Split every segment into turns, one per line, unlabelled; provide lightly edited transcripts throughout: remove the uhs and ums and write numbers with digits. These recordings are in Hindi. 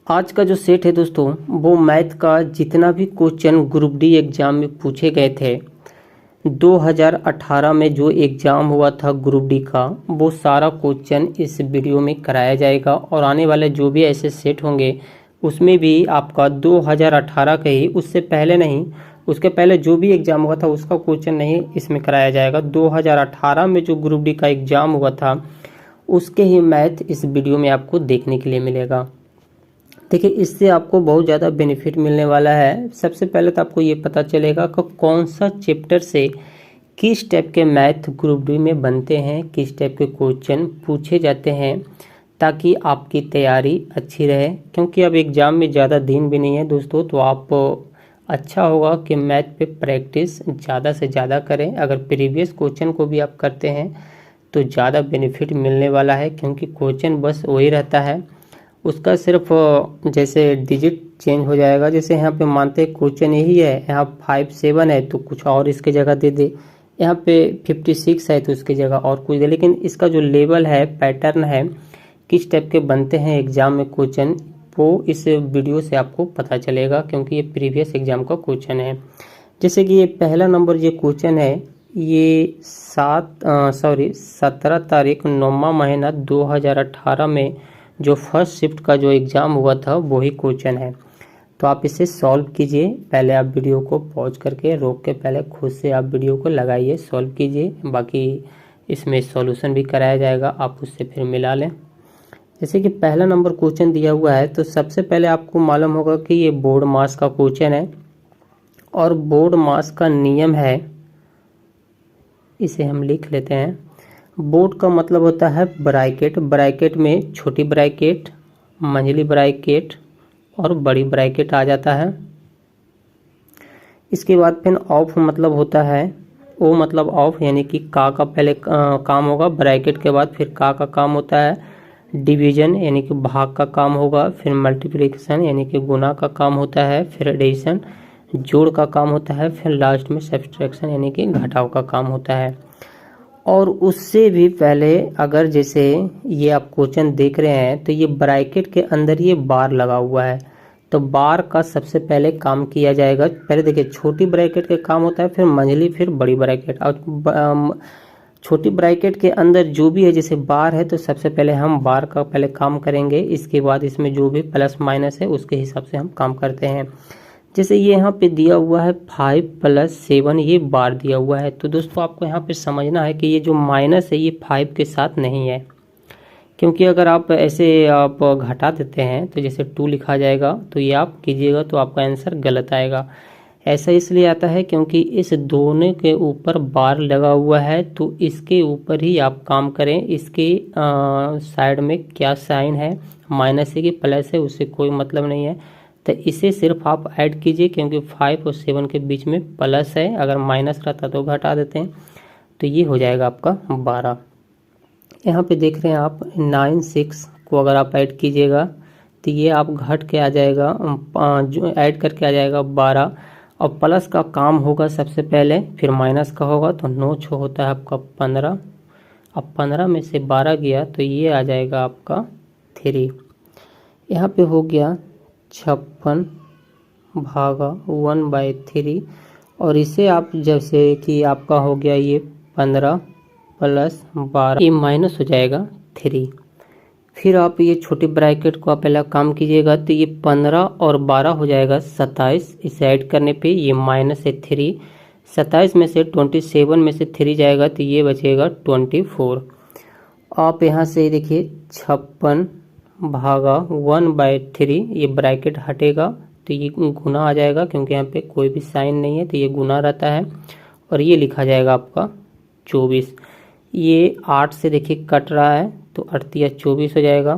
आज का जो सेट है दोस्तों, वो मैथ का जितना भी क्वेश्चन ग्रुप डी एग्ज़ाम में पूछे गए थे 2018 में जो एग्ज़ाम हुआ था ग्रुप डी का, वो सारा क्वेश्चन इस वीडियो में कराया जाएगा। और आने वाले जो भी ऐसे सेट होंगे उसमें भी आपका 2018 के ही, उससे पहले नहीं, उसके पहले जो भी एग्ज़ाम हुआ था उसका क्वेश्चन नहीं इसमें कराया जाएगा। 2018 में जो ग्रुप डी का एग्ज़ाम हुआ था उसके ही मैथ इस वीडियो में आपको देखने के लिए मिलेगा। देखिए, इससे आपको बहुत ज़्यादा बेनिफिट मिलने वाला है। सबसे पहले तो आपको ये पता चलेगा कि कौन सा चैप्टर से किस टाइप के मैथ ग्रुप डी में बनते हैं, किस टाइप के क्वेश्चन पूछे जाते हैं, ताकि आपकी तैयारी अच्छी रहे। क्योंकि अब एग्ज़ाम में ज़्यादा दिन भी नहीं है दोस्तों, तो आप अच्छा होगा कि मैथ पे प्रैक्टिस ज़्यादा से ज़्यादा करें। अगर प्रीवियस क्वेश्चन को भी आप करते हैं तो ज़्यादा बेनिफिट मिलने वाला है, क्योंकि क्वेश्चन बस वही रहता है, उसका सिर्फ जैसे डिजिट चेंज हो जाएगा। जैसे यहाँ पे मानते हैं क्वेश्चन यही है, यहाँ 5 7 है तो कुछ और इसके जगह दे दे, यहाँ पे 56 है तो उसकी जगह और कुछ दे। लेकिन इसका जो लेवल है, पैटर्न है, किस टाइप के बनते हैं एग्ज़ाम में क्वेश्चन, वो इस वीडियो से आपको पता चलेगा, क्योंकि ये प्रीवियस एग्ज़ाम का क्वेश्चन है। जैसे कि ये पहला नंबर ये क्वेश्चन है, ये 17 तारीख 9वां महीना 2018 में जो फर्स्ट शिफ्ट का जो एग्ज़ाम हुआ था वही क्वेश्चन है। तो आप इसे सॉल्व कीजिए। पहले आप वीडियो को पॉज करके रोक के पहले खुद से आप वीडियो को लगाइए, सॉल्व कीजिए। बाकी इसमें सॉल्यूशन भी कराया जाएगा, आप उससे फिर मिला लें। जैसे कि पहला नंबर क्वेश्चन दिया हुआ है, तो सबसे पहले आपको मालूम होगा कि ये बोर्ड मास का क्वेश्चन है, और बोर्ड मास का नियम है, इसे हम लिख लेते हैं। बोर्ड का मतलब होता है ब्रैकेट, ब्रैकेट में छोटी ब्रैकेट, मंझली ब्रैकेट और बड़ी ब्रैकेट आ जाता है। इसके बाद फिर ऑफ मतलब होता है, ओ मतलब ऑफ, यानी कि का पहले काम होगा, ब्रैकेट के बाद फिर का काम होता है। डिवीजन यानी कि भाग का काम होगा, फिर मल्टीप्लिकेशन यानी कि गुना का काम होता है, फिर एडिशन जोड़ का काम होता है, फिर लास्ट में सब्ट्रैक्शन यानी कि घटाव का काम होता है। और उससे भी पहले अगर जैसे ये आप क्वेश्चन देख रहे हैं, तो ये ब्रैकेट के अंदर ये बार लगा हुआ है, तो बार का सबसे पहले काम किया जाएगा। पहले देखिए, छोटी ब्रैकेट का काम होता है, फिर मंझली, फिर बड़ी ब्रैकेट। और छोटी ब्रैकेट के अंदर जो भी है, जैसे बार है, तो सबसे पहले हम बार का पहले काम करेंगे। इसके बाद इसमें जो भी प्लस माइनस है उसके हिसाब से हम काम करते हैं। जैसे ये यहाँ पे दिया हुआ है 5 + 7, ये बार दिया हुआ है। तो दोस्तों आपको यहाँ पे समझना है कि ये जो माइनस है ये 5 के साथ नहीं है, क्योंकि अगर आप ऐसे आप घटा देते हैं तो जैसे 2 लिखा जाएगा, तो ये आप कीजिएगा तो आपका आंसर गलत आएगा। ऐसा इसलिए आता है क्योंकि इस दोनों के ऊपर बार लगा हुआ है, तो इसके ऊपर ही आप काम करें। इसके साइड में क्या साइन है, माइनस है कि प्लस है, उससे कोई मतलब नहीं है। तो इसे सिर्फ आप ऐड कीजिए, क्योंकि 5 और 7 के बीच में प्लस है, अगर माइनस रहता तो घटा देते हैं, तो ये हो जाएगा आपका 12। यहाँ पे देख रहे हैं आप 9 6 को अगर आप ऐड कीजिएगा तो ये आप घट के आ जाएगा, जो ऐड करके आ जाएगा 12, और प्लस का काम होगा सबसे पहले, फिर माइनस का होगा, तो 9 6 होता है आपका 15। अब 15 में से 12 गया तो ये आ जाएगा आपका 3। यहाँ पे हो गया 56 भागा 1/3, और इसे आप जैसे कि आपका हो गया ये 15 + 12, ये माइनस हो जाएगा 3। फिर आप ये छोटी ब्रैकेट को आप पहले काम कीजिएगा, तो ये 15 और 12 हो जाएगा 27। इसे ऐड करने पे ये माइनस है 3, 27 में से 27 में से 3 जाएगा तो ये बचेगा 24। आप यहाँ से देखिए 56 भागा 1/3, ये ब्रैकेट हटेगा तो ये गुना आ जाएगा, क्योंकि यहाँ पे कोई भी साइन नहीं है तो ये गुना रहता है, और ये लिखा जाएगा आपका 24। ये 8 से देखिए कट रहा है, तो 8 या 24 हो जाएगा।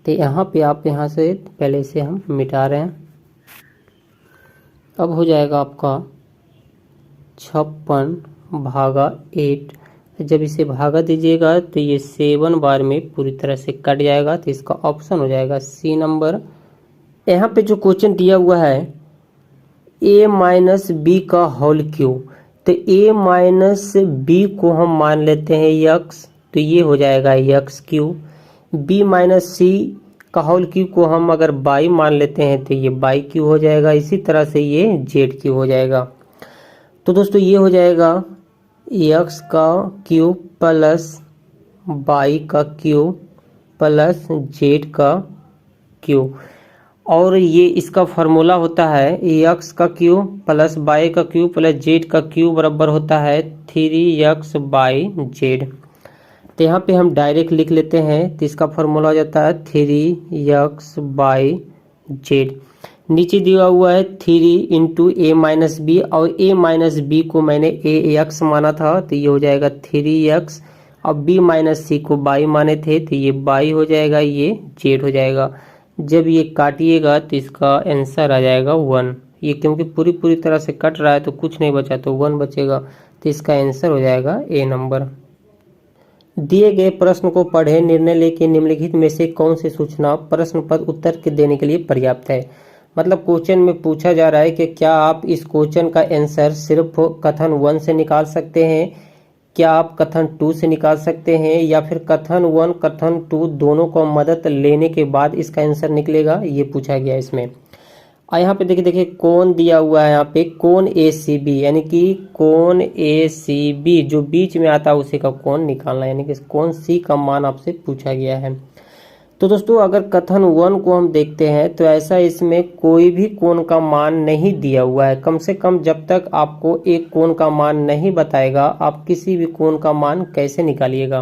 तो यहाँ पे आप यहाँ से पहले से हम मिटा रहे हैं। अब हो जाएगा आपका 56 भागा 8। जब इसे भागा दीजिएगा तो ये 7 बार में पूरी तरह से कट जाएगा, तो इसका ऑप्शन हो जाएगा सी नंबर। यहाँ पे जो क्वेश्चन दिया हुआ है a - b का होल क्यूब, तो a - b को हम मान लेते हैं x, तो ये हो जाएगा x क्यूब। b - c का होल क्यूब को हम अगर बाई मान लेते हैं तो ये बाई क्यूब हो जाएगा। इसी तरह से ये जेड क्यूब हो जाएगा। तो दोस्तों ये हो जाएगा एक्स का क्यूब प्लस बाई का क्यूब प्लस जेड का क्यूब। और ये इसका फार्मूला होता है एक्स का क्यूब प्लस बाई का क्यूब प्लस जेड का क्यूब बराबर होता है 3x बाई जेड। तो यहाँ पे हम डायरेक्ट लिख लेते हैं। तो इसका फार्मूला हो जाता है 3x बाई जेड। नीचे दिया हुआ है 3 इंटू ए माइनस बी, और ए माइनस बी को मैंने ए एक्स माना था तो ये हो जाएगा 3x, और बी माइनस सी को बाई माने थे तो ये बाई हो जाएगा, ये जेड हो जाएगा। जब ये काटिएगा तो इसका आंसर आ जाएगा 1। ये क्योंकि पूरी तरह से कट रहा है तो कुछ नहीं बचा तो 1 बचेगा। तो इसका आंसर हो जाएगा ए नंबर। दिए गए प्रश्न को पढ़े, निर्णय लेके निम्नलिखित में से कौन सी सूचना प्रश्न पर उत्तर के देने के लिए पर्याप्त है। मतलब क्वेश्चन में पूछा जा रहा है कि क्या आप इस क्वेश्चन का आंसर सिर्फ कथन 1 से निकाल सकते हैं, क्या आप कथन 2 से निकाल सकते हैं, या फिर कथन 1 कथन 2 दोनों को मदद लेने के बाद इसका आंसर निकलेगा, ये पूछा गया इसमें। और यहाँ पे देखिए कोण दिया हुआ है, यहाँ पे कोण ACB, यानी कि कोण ACB जो बीच में आता है उसी का कोण निकालना, यानी कि कोण C का मान आपसे पूछा गया है। तो दोस्तों अगर कथन 1 को हम देखते हैं तो ऐसा इसमें कोई भी कोण का मान नहीं दिया हुआ है। कम से कम जब तक आपको एक कोण का मान नहीं बताएगा आप किसी भी कोण का मान कैसे निकालिएगा।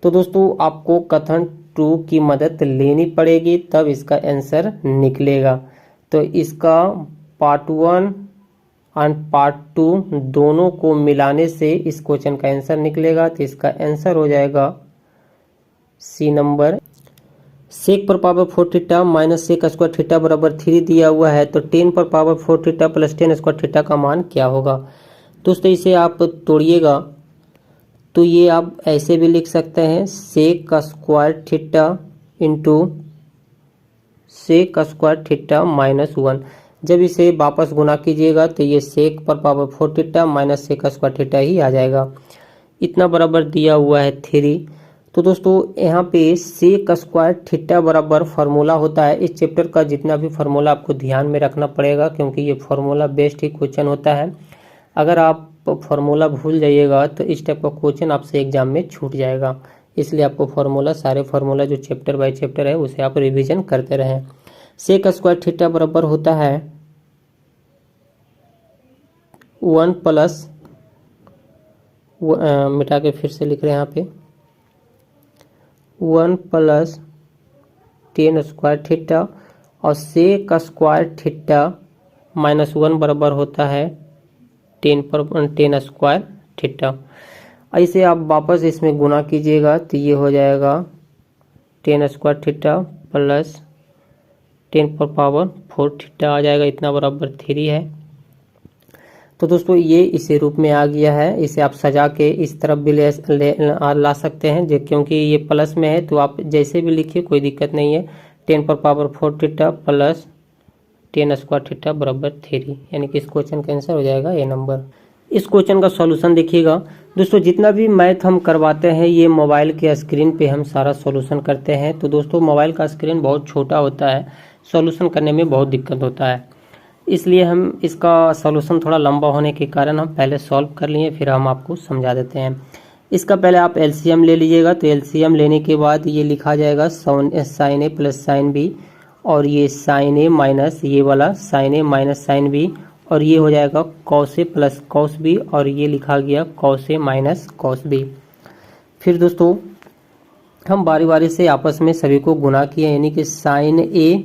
तो दोस्तों आपको कथन 2 की मदद लेनी पड़ेगी तब इसका आंसर निकलेगा। तो इसका पार्ट 1 और पार्ट 2 दोनों को मिलाने से इस क्वेश्चन का आंसर निकलेगा। तो इसका आंसर हो जाएगा सी नंबर। सेक पर power 4 theta minus sec square theta बराबर 3 दिया हुआ है, तो 10 पर power 4 theta plus 10 square theta का मान क्या होगा। दोस्तों इसे आप तोड़िएगा तो ये आप ऐसे भी लिख सकते हैं सेक का square theta into sec square theta minus 1। जब इसे वापस गुना कीजिएगा तो ये सेक पर power 4 theta minus sec square theta ही आ जाएगा। इतना बराबर दिया हुआ है 3। तो दोस्तों यहाँ पे सेक स्क्वायर थीटा बराबर फार्मूला होता है। इस चैप्टर का जितना भी फार्मूला आपको ध्यान में रखना पड़ेगा क्योंकि ये फार्मूला बेस्ड ही क्वेश्चन होता है। अगर आप फार्मूला भूल जाइएगा तो इस टाइप का क्वेश्चन आपसे एग्जाम में छूट जाएगा। इसलिए आपको फार्मूला सारे फार्मूला जो चैप्टर बाय चैप्टर है उसे आप रिवीजन करते रहें। सेक स्क्वायर थीटा बराबर होता है 1 प्लस मिटा के फिर से लिख रहे हैं यहाँ पे 1 प्लस 10 स्क्वायर थीटा, और सेक स्क्वायर थीटा माइनस 1 बराबर होता है 10 स्क्वायर थीटा। ऐसे आप वापस इसमें गुना कीजिएगा तो ये हो जाएगा 10 स्क्वायर थीटा प्लस 10 पर पावर 4 थीटा आ जाएगा। इतना बराबर 3 है। तो दोस्तों ये इसी रूप में आ गया है। इसे आप सजा के इस तरफ भी ला सकते हैं क्योंकि ये प्लस में है तो आप जैसे भी लिखिए कोई दिक्कत नहीं है। 10 पर power 4 theta plus 10 square theta बराबर 3, यानी कि इस क्वेश्चन का आंसर हो जाएगा ए नंबर। इस क्वेश्चन का सॉल्यूशन देखिएगा दोस्तों। जितना भी मैथ हम करवाते हैं ये मोबाइल के स्क्रीन पे हम सारा सॉल्यूशन करते हैं। तो दोस्तों मोबाइल का स्क्रीन बहुत छोटा होता है, सॉल्यूशन करने में बहुत दिक्कत होता है, इसलिए हम इसका सॉल्यूशन थोड़ा लंबा होने के कारण हम पहले सॉल्व कर लिए फिर हम आपको समझा देते हैं। इसका पहले आप एलसीएम ले लीजिएगा। तो एलसीएम लेने के बाद ये लिखा जाएगा साइन ए प्लस साइन बी, और ये साइन ए माइनस ये वाला साइन ए माइनस साइन बी, और ये हो जाएगा cos A plus cos B, और ये लिखा गया cos A minus cos B. फिर दोस्तों हम बारी बारी से आपस में सभी को गुना किए, यानी कि साइन ए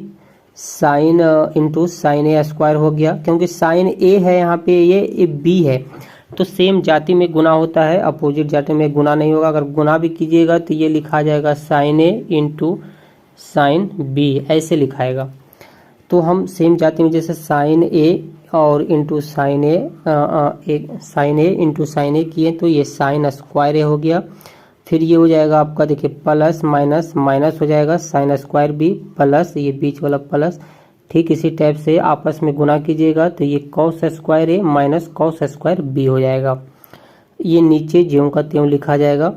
साइन इंटू साइन ए स्क्वायर हो गया। क्योंकि साइन ए है यहाँ पे ये बी है तो सेम जाति में गुना होता है, अपोजिट जाति में गुना नहीं होगा। अगर गुना भी कीजिएगा तो ये लिखा जाएगा साइन ए इंटू साइन बी, ऐसे लिखाएगा। तो हम सेम जाति में जैसे साइन ए और इंटू साइन ए इंटू साइन ए किए तो ये साइन स्क्वायर ए हो गया। फिर ये हो जाएगा आपका देखिए प्लस माइनस माइनस हो जाएगा साइन स्क्वायर बी प्लस ये बीच वाला प्लस। ठीक इसी टाइप से आपस में गुना कीजिएगा तो ये कॉस स्क्वायर ए माइनस कॉस स्क्वायर बी हो जाएगा। ये नीचे ज्यों का त्यों लिखा जाएगा।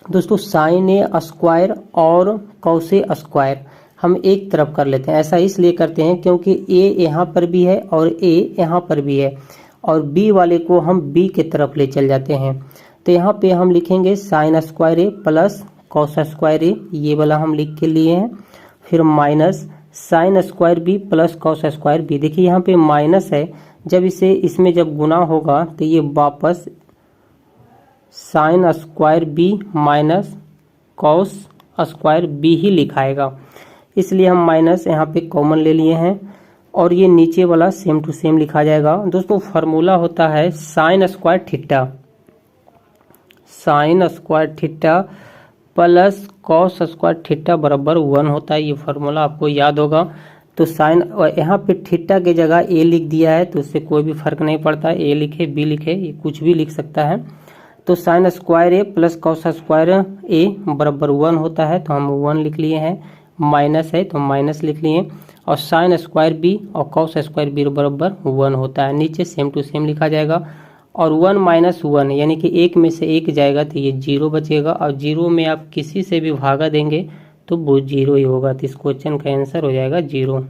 दोस्तों साइन ए स्क्वायर और कॉस ए स्क्वायर हम एक तरफ कर लेते हैं। ऐसा इसलिए करते हैं क्योंकि ए यहाँ पर भी है और ए यहाँ पर भी है, और बी वाले को हम बी के तरफ ले चल जाते हैं। तो यहाँ पे हम लिखेंगे sine square A plus cos square A, ये वाला हम लिख के लिए हैं। फिर minus sine square B plus cos square B. देखिए यहाँ पे माइनस है, जब इसे इसमें जब गुना होगा तो ये वापस sine square B minus cos square B ही लिखाएगा, इसलिए हम माइनस यहाँ पे कॉमन ले लिए हैं और ये नीचे वाला सेम टू सेम लिखा जाएगा। दोस्तों फार्मूला होता है sine square theta, sine square theta plus cos square theta बराबर 1 होता है। ये फार्मूला आपको याद होगा। तो साइन, यहाँ पे थीटा की जगह ए लिख दिया है तो उससे कोई भी फर्क नहीं पड़ता, ए लिखे बी लिखे, ये कुछ भी लिख सकता है। तो sign square A plus cos square ए बराबर 1 होता है, तो हम 1 लिख लिए हैं। माइनस है तो माइनस लिख लिए, और साइन स्क्वायर बी और कॉस स्क्वायर बी बराबर 1 होता है। नीचे सेम टू सेम लिखा जाएगा, और 1 माइनस 1 यानी कि एक में से एक जाएगा तो ये 0 बचेगा, और 0 में आप किसी से भी भागा देंगे तो वो 0 ही होगा। तो इस क्वेश्चन का आंसर हो जाएगा 0।